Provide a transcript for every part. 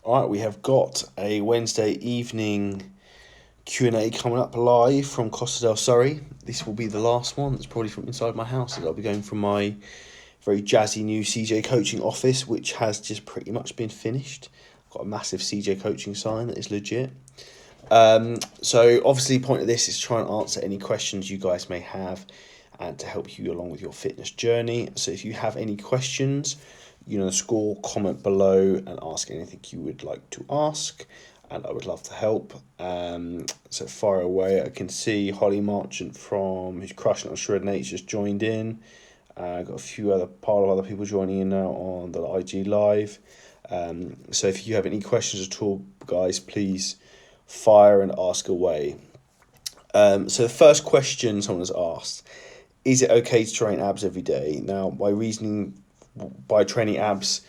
All right, we have got a Wednesday evening Q&A coming up live from Costa del Surrey. This will be the last one. That's probably from inside my house. I'll be going from my very jazzy new CJ coaching office, which has just pretty much been finished. I've got a massive CJ coaching sign that is legit. So obviously the point of this is to try and answer any questions you guys may have and to help you along with your fitness journey. So if you have any questions, score, comment below and ask anything you would like to ask, and I would love to help. So far away, I can see Holly Marchant who's crushing it on Shred Nate's just joined in. Got a few part of other people joining in now on the IG live. So if you have any questions at all, guys, please fire and ask away. So the first question someone has asked: is it okay to train abs every day? Now, by training abs,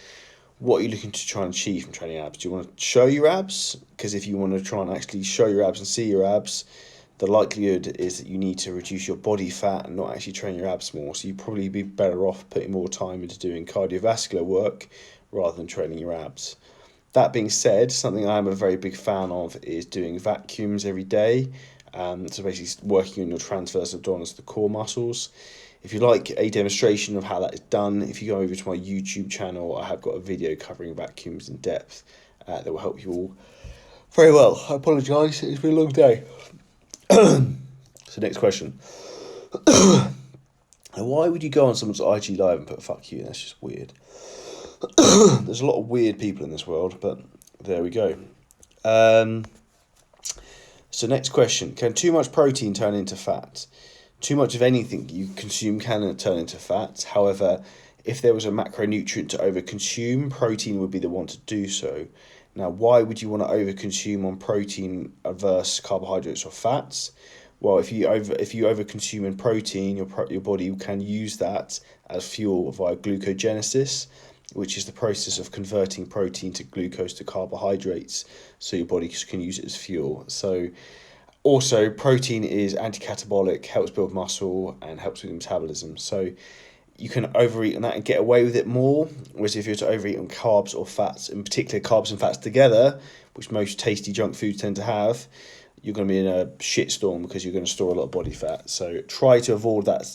what are you looking to try and achieve from training abs? Do you want to show your abs? Because if you want to try and actually show your abs and see your abs, the likelihood is that you need to reduce your body fat and not actually train your abs more. So you'd probably be better off putting more time into doing cardiovascular work rather than training your abs. That being said, something I'm a very big fan of is doing vacuums every day. So basically working on your transverse abdominis to the core muscles. If you like a demonstration of how that is done, if you go over to my YouTube channel, I have got a video covering vacuums in depth that will help you all very well. I apologise, it's been a long day. So next question. Why would you go on someone's IG live and put fuck you? That's just weird. There's a lot of weird people in this world, but there we go. So next question. Can too much protein turn into fat? Too much of anything you consume can turn into fat. However, if there was a macronutrient to overconsume, protein would be the one to do so. Now, why would you want to overconsume on protein versus carbohydrates or fats? Well, if you overconsume in protein, your body can use that as fuel via glucogenesis, which is the process of converting protein to glucose to carbohydrates, so your body can use it as fuel. So also, protein is anti-catabolic, helps build muscle, and helps with metabolism. So you can overeat on that and get away with it more. Whereas if you're to overeat on carbs or fats, in particular carbs and fats together, which most tasty junk foods tend to have, you're going to be in a shitstorm because you're going to store a lot of body fat. So try to avoid that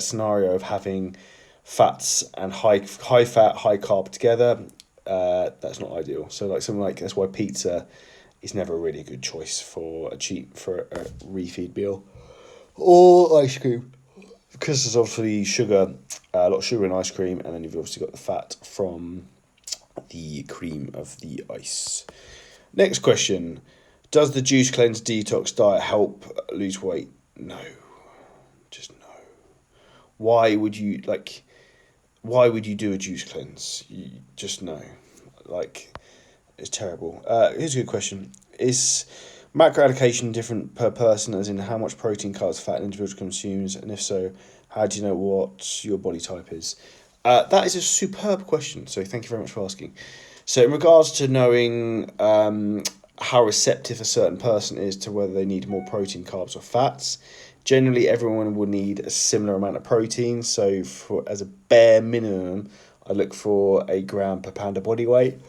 scenario of having fats and high fat, high carb together. That's not ideal. So that's why pizza is never a really good choice for a refeed meal, or ice cream, because there's obviously a lot of sugar in ice cream, and then you've obviously got the fat from the cream of the ice. Next question: does the juice cleanse detox diet help lose weight? No, just no. Why would you do a juice cleanse? Just no. It's terrible. Here's a good question. Is macro allocation different per person, as in how much protein, carbs, fat an individual consumes? And if so, how do you know what your body type is? That is a superb question, so thank you very much for asking. So in regards to knowing how receptive a certain person is to whether they need more protein, carbs or fats, generally everyone will need a similar amount of protein. So as a bare minimum, I look for a gram per pound of body weight.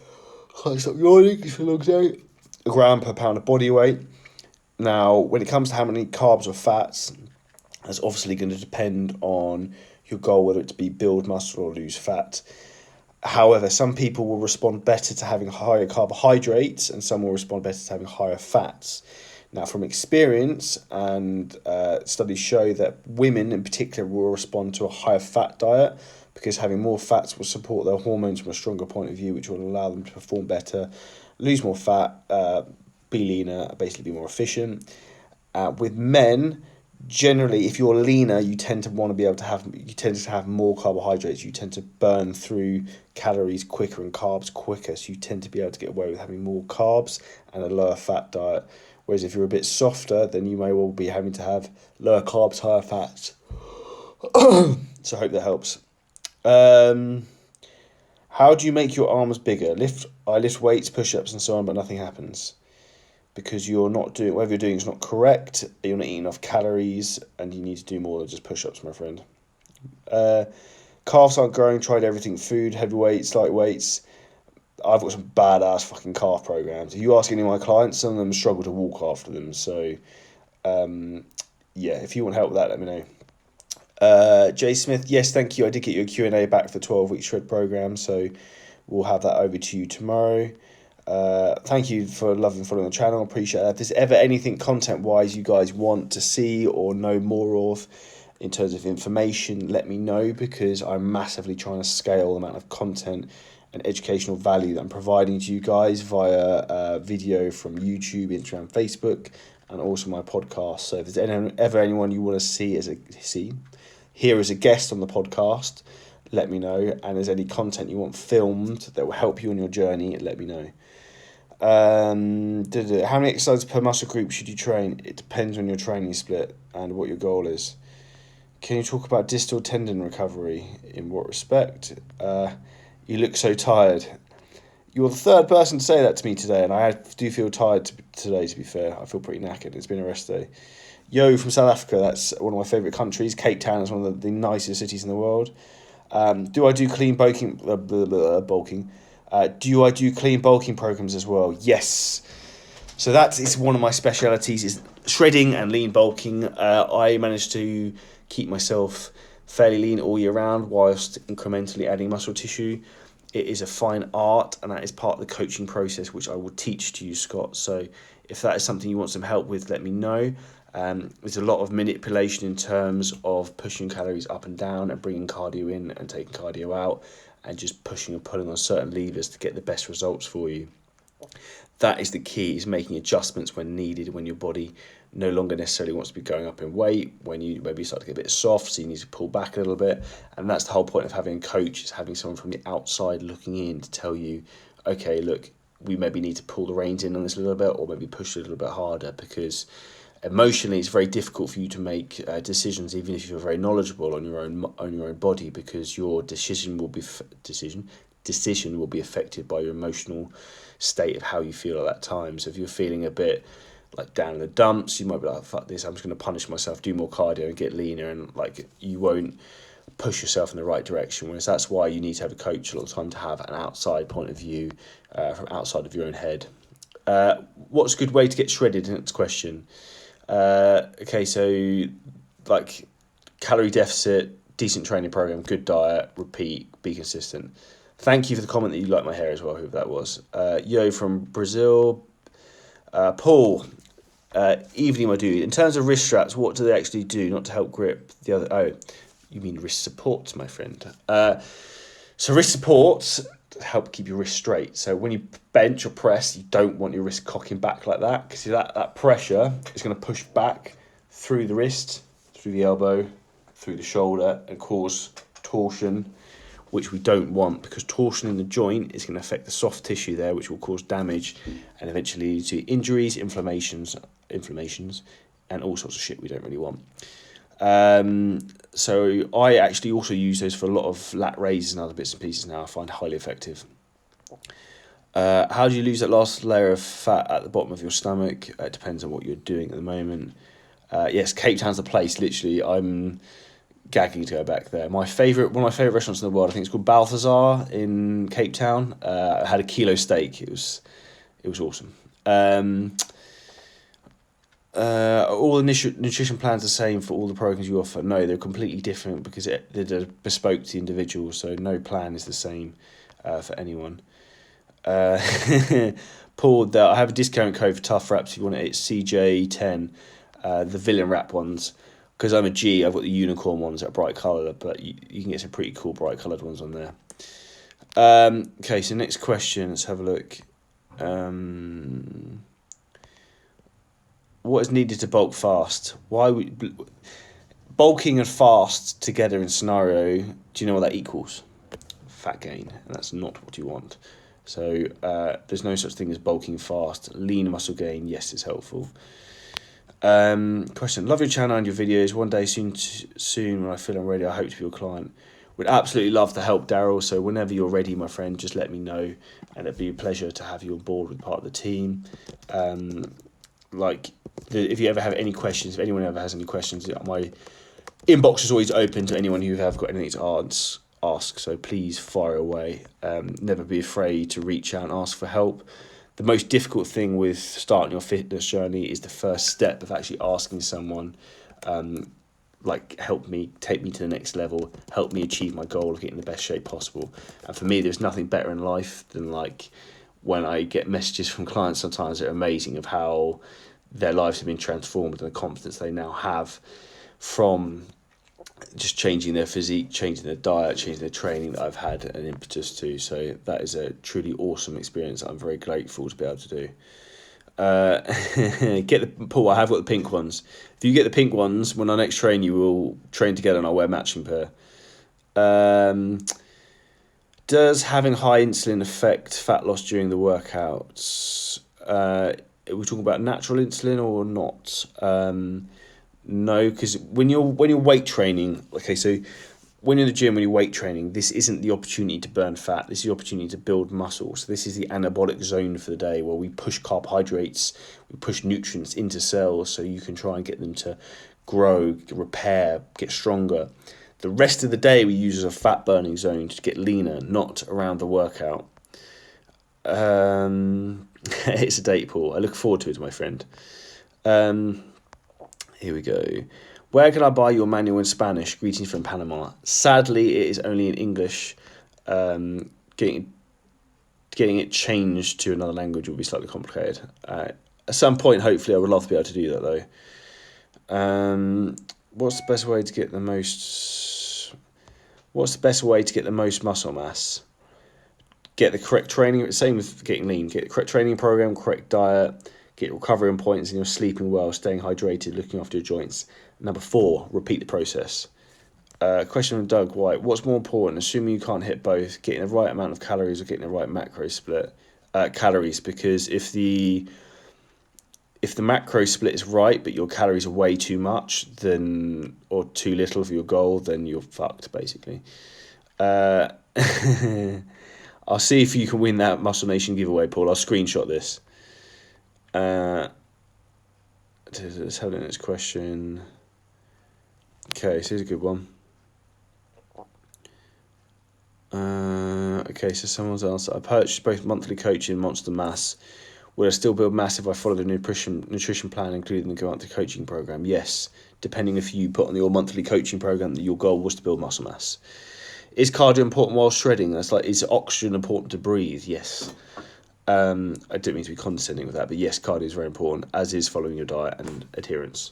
Can't stop yawning, it's a long day. A gram per pound of body weight. Now, when it comes to how many carbs or fats, that's obviously going to depend on your goal, whether it to be build muscle or lose fat. However, some people will respond better to having higher carbohydrates, and some will respond better to having higher fats. Now, from experience, and studies show that women in particular will respond to a higher fat diet, because having more fats will support their hormones from a stronger point of view, which will allow them to perform better, lose more fat, be leaner, basically be more efficient. With men, generally, if you're leaner, you tend to have more carbohydrates. You tend to burn through calories quicker and carbs quicker, so you tend to be able to get away with having more carbs and a lower fat diet. Whereas if you're a bit softer, then you may well be having to have lower carbs, higher fats. So I hope that helps. How do you make your arms bigger? I lift weights, push-ups and so on, but nothing happens. Because whatever you're doing is not correct, you're not eating enough calories, and you need to do more than just push-ups, my friend. Calves aren't growing, tried everything, food, heavy weights, light weights. I've got some badass fucking calf programs. If you ask any of my clients, some of them struggle to walk after them. So, yeah, if you want help with that, let me know. Jay Smith, yes, thank you. I did get you a Q&A back for the 12-week shred program, so we'll have that over to you tomorrow. Thank you for loving and following the channel. Appreciate that. If there's ever anything content-wise you guys want to see or know more of in terms of information, let me know, because I'm massively trying to scale the amount of content and educational value that I'm providing to you guys via video from YouTube, Instagram, Facebook, and also my podcast. So if there's ever anyone you want to hear as a guest on the podcast, let me know. And there's any content you want filmed that will help you on your journey, let me know. How many exercises per muscle group should you train? It depends on your training split and what your goal is. Can you talk about distal tendon recovery? In what respect? You look so tired. You're the third person to say that to me today, and I do feel tired today, to be fair. I feel pretty knackered. It's been a rest day. Yo, from South Africa, that's one of my favourite countries. Cape Town is one of the nicest cities in the world. Do I do clean bulking? Do I do clean bulking programs as well? Yes. So that is one of my specialities, is shredding and lean bulking. I managed to keep myself fairly lean all year round whilst incrementally adding muscle tissue. It is a fine art, and that is part of the coaching process, which I will teach to you, Scott. So if that is something you want some help with, let me know. There's a lot of manipulation in terms of pushing calories up and down and bringing cardio in and taking cardio out, and just pushing and pulling on certain levers to get the best results for you. That is the key, is making adjustments when needed, when your body no longer necessarily wants to be going up in weight, when you maybe start to get a bit soft, so you need to pull back a little bit. And that's the whole point of having a coach, is having someone from the outside looking in to tell you, okay, look, we maybe need to pull the reins in on this a little bit, or maybe push it a little bit harder, because emotionally it's very difficult for you to make decisions, even if you're very knowledgeable on your own body, because your decision will be affected by your emotional state of how you feel at that time. So if you're feeling a bit like down in the dumps, you might be like, fuck this, I'm just going to punish myself, do more cardio and get leaner, and like you won't push yourself in the right direction. Whereas that's why you need to have a coach a lot of the time, to have an outside point of view from outside of your own head. What's a good way to get shredded? Next question. Okay, so like calorie deficit, decent training program, good diet, repeat, be consistent. Thank you for the comment that you like my hair as well, whoever that was. Yo from Brazil. Paul, evening my dude. In terms of wrist straps, what do they actually do? Not to help grip the other... Oh, you mean wrist supports, my friend. So wrist supports help keep your wrist straight. So when you bench or press, you don't want your wrist cocking back like that, because that pressure is going to push back through the wrist, through the elbow, through the shoulder, and cause torsion, which we don't want, because torsion in the joint is going to affect the soft tissue there, which will cause damage and eventually lead to injuries, inflammations, and all sorts of shit we don't really want. So I actually also use those for a lot of lat raises and other bits and pieces now. I find highly effective. How do you lose that last layer of fat at the bottom of your stomach? It depends on what you're doing at the moment. Yes, Cape Town's the place. Literally, I'm gagging to go back there. One of my favourite restaurants in the world, I think it's called Balthazar in Cape Town. I had a kilo steak. It was awesome. All the nutrition plans the same for all the programs you offer? No, they're completely different, because they're bespoke to the individual, so no plan is the same for anyone. Paul, I have a discount code for Tough Wraps if you want it. It's CJ10, the villain wrap ones. Because I'm a G, I've got the unicorn ones that are bright coloured, but you can get some pretty cool bright coloured ones on there. Okay, so next question, let's have a look. What is needed to bulk fast? Bulking and fast together in scenario, do you know what that equals? Fat gain, and that's not what you want. So there's no such thing as bulking fast. Lean muscle gain, yes, it's helpful. Question, love your channel and your videos. One day soon when I feel I'm ready, I hope to be your client. Would absolutely love to help, Daryl, so whenever you're ready, my friend, just let me know, and it'd be a pleasure to have you on board with part of the team. If you ever have any questions, if anyone ever has any questions, my inbox is always open to anyone who have got anything to ask. So please fire away. Never be afraid to reach out and ask for help. The most difficult thing with starting your fitness journey is the first step of actually asking someone, like, help me, take me to the next level, help me achieve my goal of getting the best shape possible. And for me, there's nothing better in life than like when I get messages from clients sometimes that are amazing of how their lives have been transformed and the confidence they now have from just changing their physique, changing their diet, changing their training that I've had an impetus to. So that is a truly awesome experience that I'm very grateful to be able to do. Get the Paul. I have got the pink ones. If you get the pink ones, when I next train, you will train together, and I'll wear matching pair. Does having high insulin affect fat loss during the workouts? Are we talking about natural insulin or not? No, because when you're weight training, okay, so when you're in the gym, when you're weight training, this isn't the opportunity to burn fat. This is the opportunity to build muscle. So this is the anabolic zone for the day where we push carbohydrates, we push nutrients into cells so you can try and get them to grow, repair, get stronger. The rest of the day we use as a fat burning zone to get leaner, not around the workout. It's a date, Paul. I look forward to it, my friend. Here we go. Where can I buy your manual in Spanish? Greetings from Panama. Sadly, it is only in English. Getting it changed to another language will be slightly complicated. At some point, hopefully, I would love to be able to do that, though. What's the best way to get the most muscle mass? Get the correct training. Same with getting lean. Get the correct training program, correct diet. Get recovery on points, and you're sleeping well, staying hydrated, looking after your joints. Number 4, repeat the process. Question from Doug White. What's more important, assuming you can't hit both, getting the right amount of calories or getting the right macro split? Calories, because if the macro split is right, but your calories are way too much, then or too little for your goal, then you're fucked, basically. I'll see if you can win that Muscle Nation giveaway, Paul. I'll screenshot this. Let's have the next question. Okay, so here's a good one. Okay, so someone's asked, I purchased both monthly coaching and Monster Mass. Will I still build mass if I follow the nutrition plan, including the Go Out to Coaching program? Yes, depending if you put on your monthly coaching program that your goal was to build muscle mass. Is cardio important while shredding? That's like, is oxygen important to breathe? Yes. I don't mean to be condescending with that, but yes, cardio is very important, as is following your diet and adherence.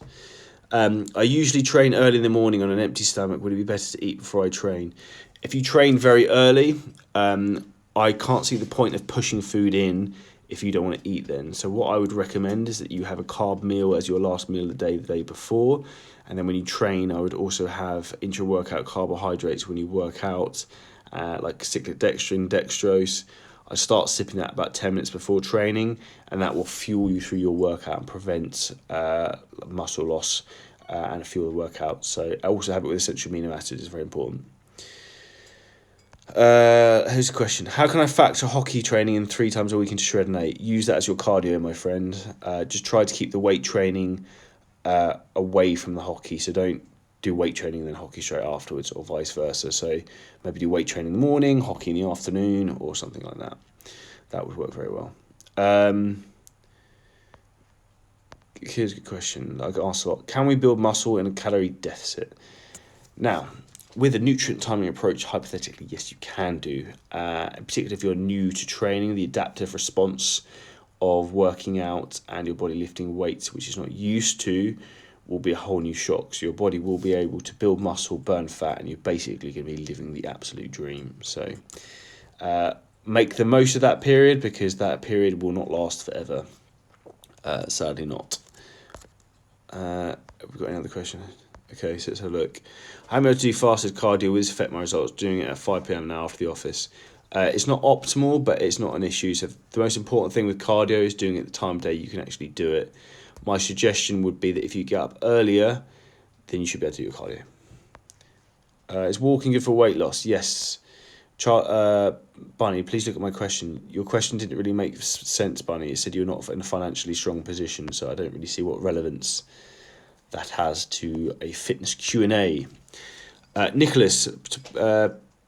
I usually train early in the morning on an empty stomach. Would it be better to eat before I train? If you train very early, I can't see the point of pushing food in if you don't want to eat then. So what I would recommend is that you have a carb meal as your last meal of the day before. And then when you train, I would also have intra-workout carbohydrates when you work out, like cyclic dextrin, dextrose. I start sipping that about 10 minutes before training, and that will fuel you through your workout and prevent muscle loss and fuel the workout. So I also have it with essential amino acids, it's very important. Here's a question. How can I factor hockey training in 3 times a week into Shred and 8? Use that as your cardio, my friend. Just try to keep the weight training away from the hockey. So don't do weight training and then hockey straight afterwards, or vice versa. So maybe do weight training in the morning, hockey in the afternoon, or something like that. That would work very well. Here's a good question I get asked a lot. Can we build muscle in a calorie deficit? Now, with a nutrient timing approach, hypothetically, yes, you can do. Particularly if you're new to training, the adaptive response of working out and your body lifting weights, which is not used to, will be a whole new shock. So your body will be able to build muscle, burn fat, and you're basically going to be living the absolute dream. So make the most of that period, because that period will not last forever. Sadly not. Have we got any other question? Okay, so let's have a look. How am I able to do fasted cardio with affect my results? Doing it at 5 p.m. now after the office. It's not optimal, but it's not an issue. So the most important thing with cardio is doing it at the time of day you can actually do it. My suggestion would be that if you get up earlier, then you should be able to do your cardio. Is walking good for weight loss? Yes. Bunny, please look at my question. Your question didn't really make sense, Bunny. It said you're not in a financially strong position, so I don't really see what relevance that has to a fitness Q&A. Nicholas,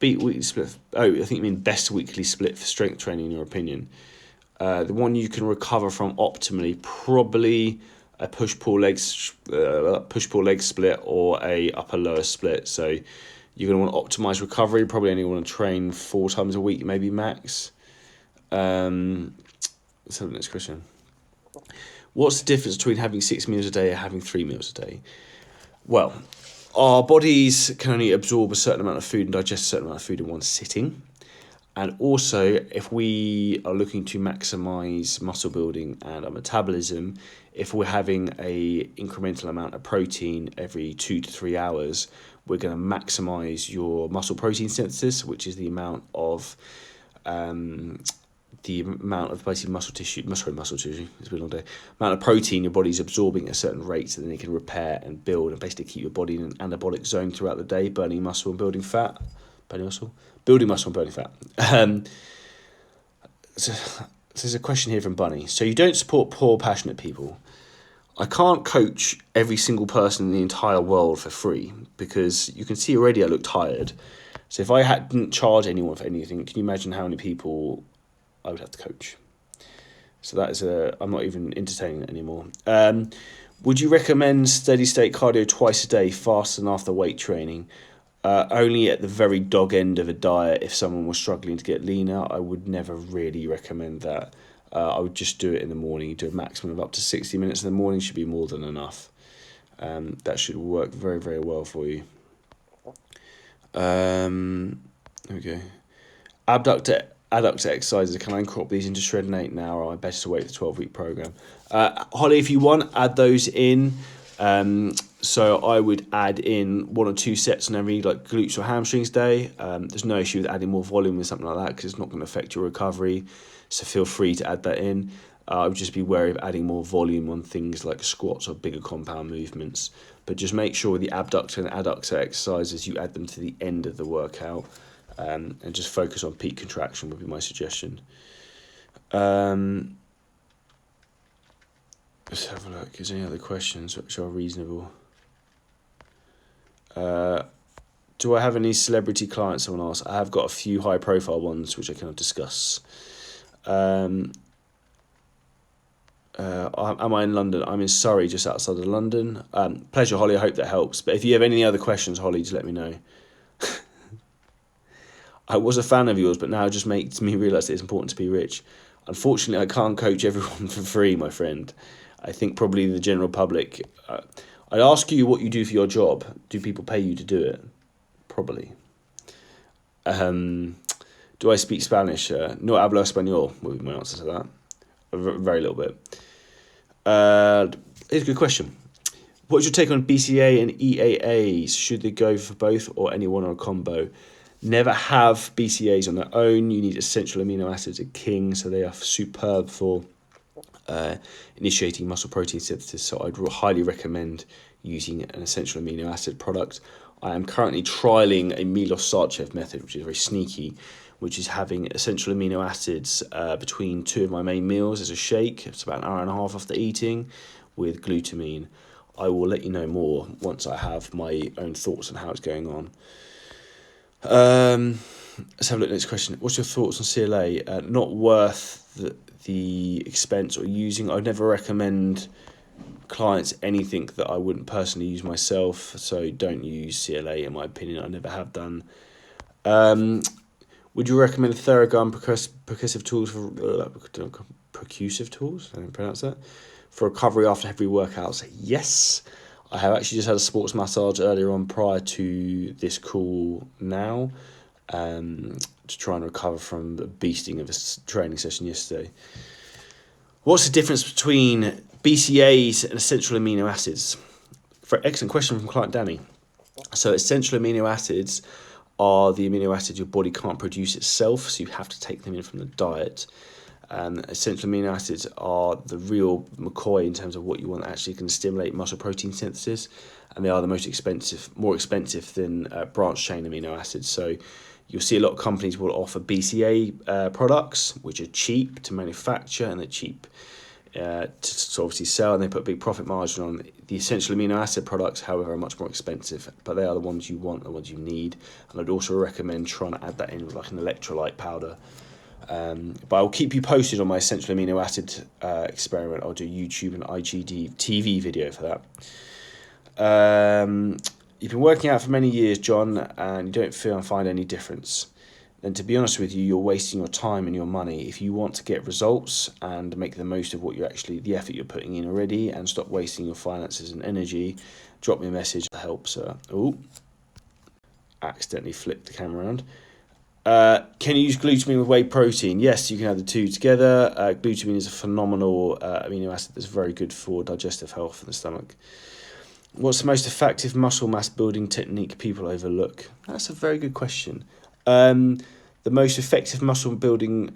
beat weekly split. Oh, I think you mean best weekly split for strength training in your opinion. The one you can recover from optimally, probably a push-pull leg split or a upper-lower split. So you're going to want to optimize recovery. Probably only want to train 4 times a week, maybe max. Let's have the next question. What's the difference between having 6 meals a day and having 3 meals a day? Well, our bodies can only absorb a certain amount of food and digest a certain amount of food in one sitting. And also, if we are looking to maximize muscle building and our metabolism, if we're having a incremental amount of protein every 2 to 3 hours, we're going to maximize your muscle protein synthesis, which is the amount of basically muscle tissue. It's been a long day. Amount of protein your body's absorbing at a certain rate, so then it can repair and build and basically keep your body in an anabolic zone throughout the day, burning muscle and building fat. Building muscle and burning fat. So there's a question here from Bunny. So you don't support poor, passionate people. I can't coach every single person in the entire world for free because you can see already I look tired. So if I hadn't charged anyone for anything, can you imagine how many people I would have to coach? So that is I'm not even entertaining it anymore. Would you recommend steady state cardio twice a day, fast and after weight training? Only at the very dog end of a diet. If someone was struggling to get leaner, I would never really recommend that. I would just do it in the morning. You do a maximum of up to 60 minutes in the morning, should be more than enough. That should work very, very well for you. Okay. Adductor exercises, can I incorporate these into Shred and 8 now, or am I better to wait the 12-week program? Holly, if you want, add those in. So I would add in 1 or 2 sets on every glutes or hamstrings day. There's no issue with adding more volume with something like that because it's not going to affect your recovery. So feel free to add that in. I would just be wary of adding more volume on things like squats or bigger compound movements. But just make sure with the abductor and adductor exercises, you add them to the end of the workout. And just focus on peak contraction would be my suggestion. Let's have a look. Is there any other questions which are reasonable? Do I have any celebrity clients? Someone asked. I have got a few high-profile ones which I cannot discuss. Am I in London? I'm in Surrey, just outside of London. Pleasure, Holly. I hope that helps. But if you have any other questions, Holly, just let me know. I was a fan of yours, but now it just makes me realise that it's important to be rich. Unfortunately, I can't coach everyone for free, my friend. I think probably the general public... I'd ask you what you do for your job. Do people pay you to do it? Probably. Do I speak Spanish? No hablo español would be my answer to that. A very little bit. Here's a good question. What's your take on BCA and EAAs? Should they go for both or any one or a combo? Never have BCAs on their own. You need essential amino acids are king, so they are superb for initiating muscle protein synthesis. So I'd highly recommend using an essential amino acid product. I am currently trialing a Milos-Sarcev method, which is very sneaky, which is having essential amino acids between 2 of my main meals as a shake. It's about an hour and a half after eating with glutamine. I will let you know more once I have my own thoughts on how it's going on. Let's have a look at the next question. What's your thoughts on CLA? Not worth the expense or using. I'd never recommend clients anything that I wouldn't personally use myself, so don't use CLA in my opinion. I never have done. Would you recommend Theragun percussive tools for percussive tools? I don't pronounce that. For recovery after heavy workouts? Yes. I have actually just had a sports massage earlier on prior to this call now, to try and recover from the beasting of a training session yesterday. What's the difference between BCAAs and essential amino acids? Excellent question from client Danny. So essential amino acids are the amino acids your body can't produce itself, so you have to take them in from the diet. Essential amino acids are the real McCoy in terms of what you want actually can stimulate muscle protein synthesis, and they are the more expensive than branched chain amino acids. So you'll see a lot of companies will offer BCA products, which are cheap to manufacture and they're cheap to obviously sell, and they put a big profit margin on. The essential amino acid products, however, are much more expensive, but they are the ones you want, the ones you need. And I'd also recommend trying to add that in with like an electrolyte powder. But I'll keep you posted on my essential amino acid experiment. I'll do YouTube and IGD TV video for that. You've been working out for many years, John, and you don't feel and find any difference. Then to be honest with you, you're wasting your time and your money. If you want to get results and make the most of what the effort you're putting in already, and stop wasting your finances and energy, drop me a message to help, sir. Oh, accidentally flipped the camera around. Can you use glutamine with whey protein? Yes, you can add the two together. Glutamine is a phenomenal amino acid that's very good for digestive health in the stomach. What's the most effective muscle mass building technique people overlook? That's a very good question. The most effective muscle building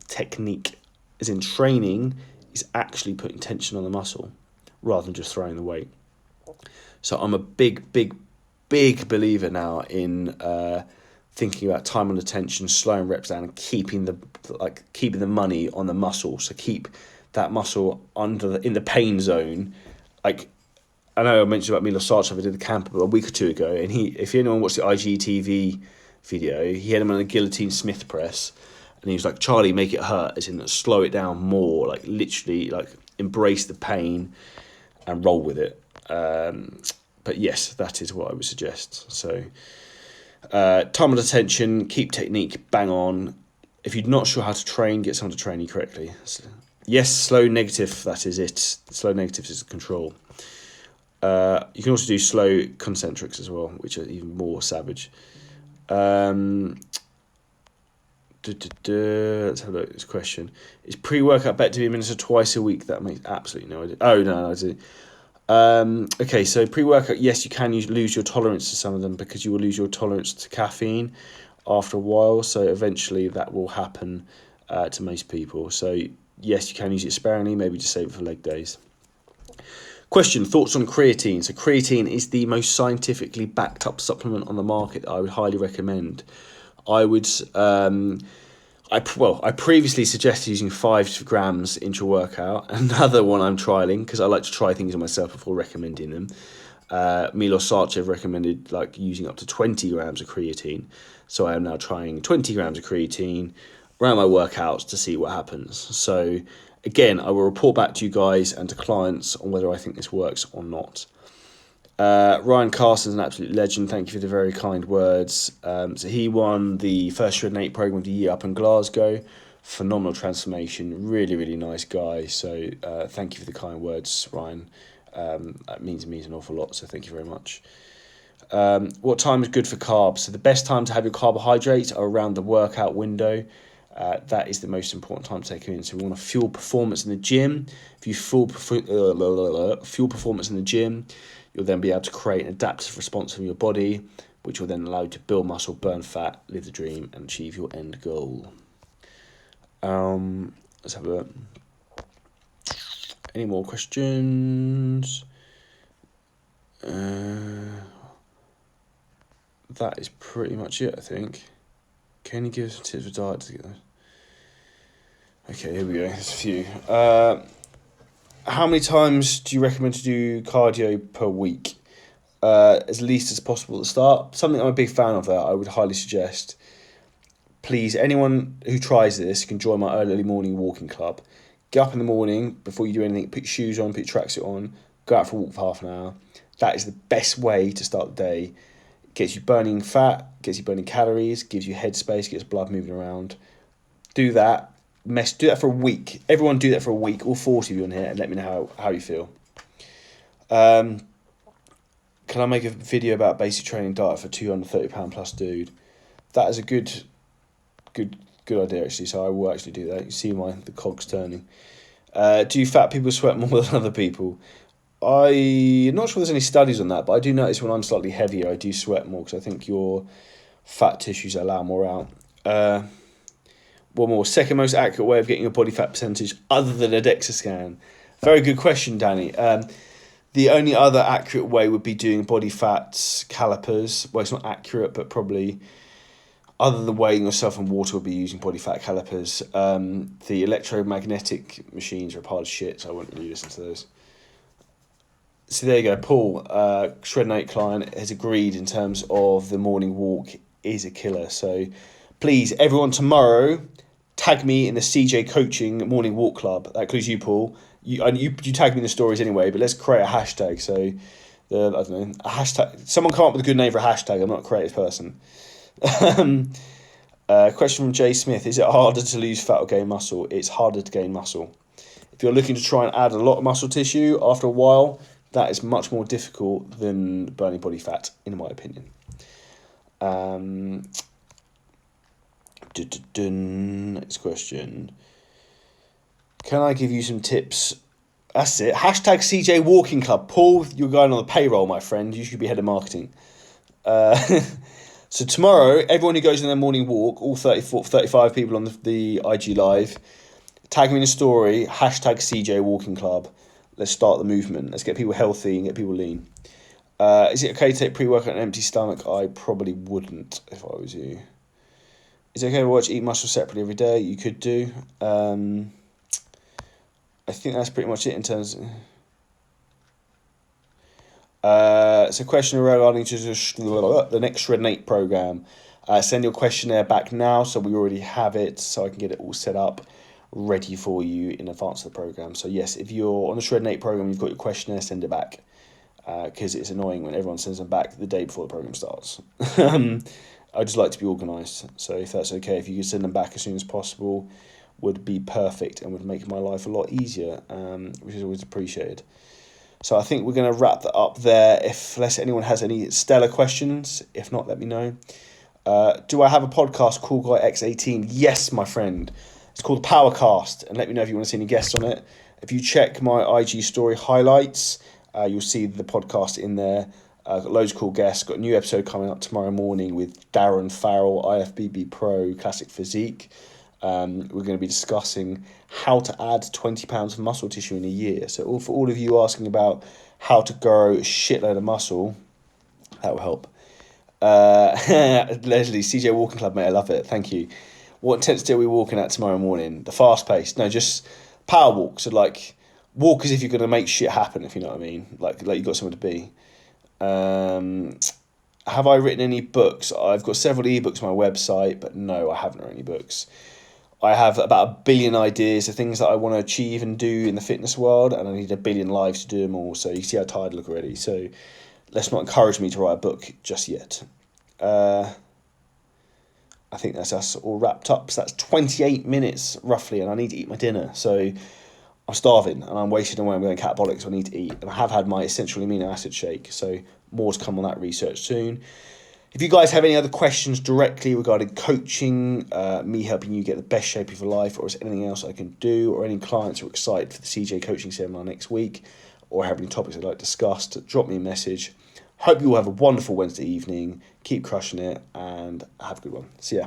technique, as in training, is actually putting tension on the muscle rather than just throwing the weight. So I'm a big believer now in thinking about time under tension, slowing reps down, and keeping the money on the muscle. So keep that muscle in the pain zone. Like, I know I mentioned about Milo Sarcev. I did the camp a week or two ago, and if anyone watched the IGTV video, he had him on a guillotine Smith press, and he was like, Charlie, make it hurt, as in slow it down more, like literally like embrace the pain and roll with it. But yes, that is what I would suggest. So time under tension, keep technique bang on. If you're not sure how to train, get someone to train you correctly. So, yes, slow negative, that is it. Slow negatives is control. You can also do slow concentrics as well, which are even more savage. Let's have a look at this question. Is pre-workout better to be administered twice a week? That makes absolutely no idea. Oh, no, I do. Okay, so pre-workout, yes, you can lose your tolerance to some of them, because you will lose your tolerance to caffeine after a while. So eventually that will happen to most people. So yes, you can use it sparingly, maybe just save it for leg days. Question, thoughts on creatine? So creatine is the most scientifically backed up supplement on the market that I would highly recommend. I previously suggested using 5 grams intra-workout. Another one I'm trialing, because I like to try things on myself before recommending them. Milo Sarcev recommended like using up to 20 grams of creatine. So I am now trying 20 grams of creatine around my workouts to see what happens. So again, I will report back to you guys and to clients on whether I think this works or not. Ryan Carson's an absolute legend. Thank you for the very kind words. So he won the first Shred and 8 program of the year up in Glasgow. Phenomenal transformation. Really, really nice guy. So thank you for the kind words, Ryan. That means an awful lot. So thank you very much. What time is good for carbs? So the best time to have your carbohydrates are around the workout window. That is the most important time to take in. So we want to fuel performance in the gym. If you fuel performance in the gym, you'll then be able to create an adaptive response from your body, which will then allow you to build muscle, burn fat, live the dream, and achieve your end goal. Let's have a look. Any more questions? That is pretty much it, I think. Can you give us some tips for diet to get those? Okay, here we go. There's a few. How many times do you recommend to do cardio per week? As least as possible at the start. Something I'm a big fan of that I would highly suggest. Please, anyone who tries this can join my early morning walking club. Get up in the morning before you do anything, put your shoes on, put your tracksuit on, go out for a walk for half an hour. That is the best way to start the day. It gets you burning fat, gets you burning calories, gives you headspace, gets blood moving around. Do that. Do that for a week. Everyone do that for a week, all 40 of you on here, and let me know how you feel. Can I make a video about basic training diet for £230 plus dude? That is a good idea, actually, so I will actually do that. You see the cogs turning. Do fat people sweat more than other people? I'm not sure there's any studies on that, but I do notice when I'm slightly heavier, I do sweat more, because I think your fat tissues allow more out. One more. Second most accurate way of getting your body fat percentage other than a DEXA scan? Very good question, Danny. The only other accurate way would be doing body fat calipers. Well, it's not accurate, but probably Other than weighing yourself in water, would be using body fat calipers. The electromagnetic machines are a pile of shit, so I wouldn't really listen to those. So there you go, Paul, Shred and 8 client, has agreed in terms of the morning walk is a killer. So please, everyone, tomorrow, tag me in the CJ Coaching Morning Walk Club. That includes you, Paul. You tag me in the stories anyway, but let's create a hashtag. So, I don't know, a hashtag. Someone come up with a good name for a hashtag. I'm not a creative person. Question from Jay Smith. Is it harder to lose fat or gain muscle? It's harder to gain muscle. If you're looking to try and add a lot of muscle tissue after a while, that is much more difficult than burning body fat, in my opinion. Next question. Can I give you some tips? That's it. Hashtag CJ Walking Club. Paul, you're going on the payroll, my friend. You should be head of marketing. So tomorrow, everyone who goes on their morning walk, all 35 people on the IG Live, tag me in a story, hashtag CJ Walking Club. Let's start the movement. Let's get people healthy and get people lean. Is it okay to take pre-workout on an empty stomach? I probably wouldn't if I was you. Is it okay to watch Eat Muscle separately every day? You could do. I think that's pretty much it in terms of... so question regarding to the next Shred and 8 program. Send your questionnaire back now, so we already have it, so I can get it all set up, ready for you in advance of the program. So yes, if you're on the Shred and 8 program, you've got your questionnaire, send it back, because it's annoying when everyone sends them back the day before the program starts. I just like to be organised, so if that's okay, if you could send them back as soon as possible, would be perfect and would make my life a lot easier, which is always appreciated. So I think we're going to wrap that up there, unless anyone has any stellar questions. If not, let me know. Do I have a podcast, Cool Guy X18? Yes, my friend. It's called the Powercast, and let me know if you want to see any guests on it. If you check my IG story highlights, you'll see the podcast in there. Got loads of cool guests. Got a new episode coming up tomorrow morning with Darren Farrell, IFBB Pro, Classic Physique. We're going to be discussing how to add 20 pounds of muscle tissue in a year. So for all of you asking about how to grow a shitload of muscle, that will help. Leslie, CJ Walking Club, mate, I love it. Thank you. What intensity are we walking at tomorrow morning? The fast pace? No, just power walk. So like walk as if you're going to make shit happen, if you know what I mean. Like you've got somewhere to be. Have I written any books? I've got several ebooks on my website, but no, I haven't written any books. I have about 1 billion ideas of things that I want to achieve and do in the fitness world, and I need 1 billion lives to do them all. So you can see how tired I look already. So let's not encourage me to write a book just yet. I think that's us all wrapped up. So that's 28 minutes roughly, and I need to eat my dinner. So I'm starving and I'm wasting away. I'm going catabolic, so I need to eat. And I have had my essential amino acid shake. So more to come on that research soon. If you guys have any other questions directly regarding coaching, me helping you get the best shape of your life, or is there anything else I can do, or any clients who are excited for the CJ coaching seminar next week, or have any topics I'd like discussed, drop me a message. Hope you all have a wonderful Wednesday evening. Keep crushing it and have a good one. See ya.